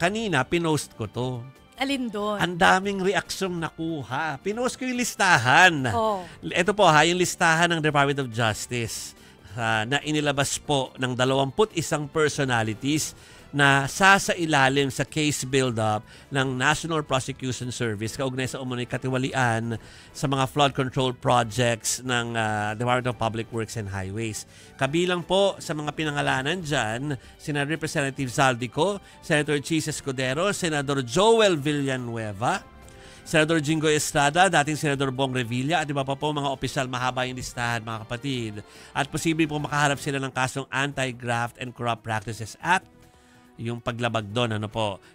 kanina pinost ko to. Alin doon? Ang daming reaksyong nakuha. Pinost ko yung listahan. Oh. Ito po yung listahan ng Department of Justice na inilabas po ng 21 personalities na sasailalim sa case build-up ng National Prosecution Service kaugnay sa umunoy katiwalian sa mga flood control projects ng Department of Public Works and Highways. Kabilang po sa mga pinangalanan dyan, Sina Representative Zaldico, Senator Chis Escudero, Senador Joel Villanueva, Senador Jingo Estrada, dating Senador Bong Revilla, at iba pa po mga opisyal. Mahaba yung listahan, mga kapatid. At posible po makaharap sila ng kasong Anti-Graft and Corrupt Practices Act, yung paglabag doon,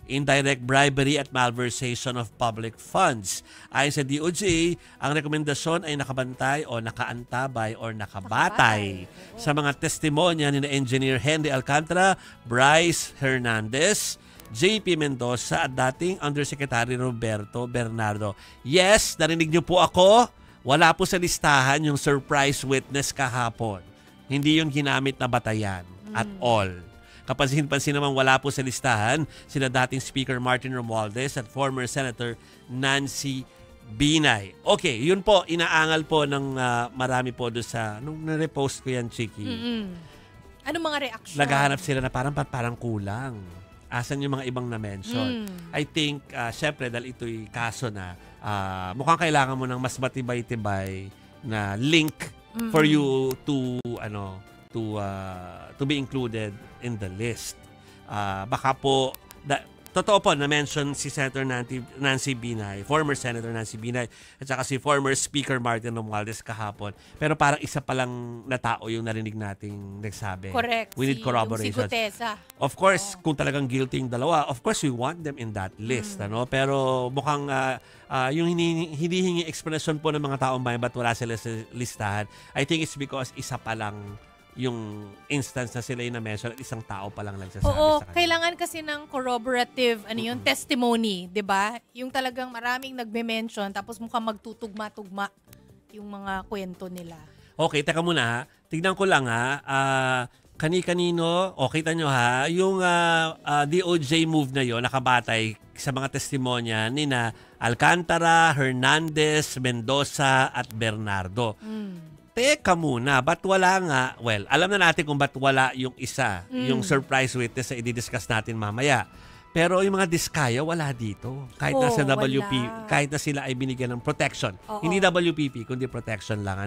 indirect bribery at malversation of public funds. Ayon sa DOJ, ang rekomendasyon ay nakabantay o nakaantabay o nakabatay sa mga testimonya ni Engineer Henry Alcantara, Bryce Hernandez, JP Mendoza at dating Undersecretary Roberto Bernardo. Yes, narinig niyo po ako. Wala po sa listahan yung surprise witness kahapon. Hindi yung ginamit na batayan at all. Kapansin-pansin naman wala po sa listahan sila dating Speaker Martin Romualdez at former Senator Nancy Binay. Okay, yun po, inaangal po ng marami po doon sa, nung na-repost ko yan, Chiki. Anong mga reaction? Naghahanap sila na parang kulang. Asan yung mga ibang na-mention? I think, syempre, dahil ito'y kaso na, mukhang kailangan mo ng mas matibay-tibay na link for you to, to be included in the list. Baka po, totoo po, na-mention si Senator Nancy Binay, former Senator Nancy Binay, at saka si former Speaker Martin Romualdez kahapon. Pero parang isa pa lang na tao yung narinig nating nagsabi. Correct. We need corroboration. Si Gutesa. Of course, kung talagang guilty yung dalawa, of course, we want them in that list. Pero mukhang yung hinihingi explanation po ng mga taong bayan ba't wala sila sa listahan, I think it's because isa pa lang yung instance na sila yung na-mention at isang tao pa lang nagsasabi sa kanila. Kailangan kasi ng corroborative, testimony, di ba? Yung talagang maraming nagme-mention tapos mukhang magtutugma-tugma yung mga kwento nila. Okay, teka muna. Tignan ko lang kani-kanino, kita nyo yung DOJ move na yon nakabatay sa mga testimonya ni na Alcantara, Hernandez, Mendoza at Bernardo. Teka muna, ba't wala nga? Well, alam na natin kung ba't wala yung isa, yung surprise witness na i-discuss natin mamaya. Pero yung mga diskaya, wala dito. Kahit na sa WP, kahit na sila ay binigyan ng protection. Hindi WPP, kundi protection lang.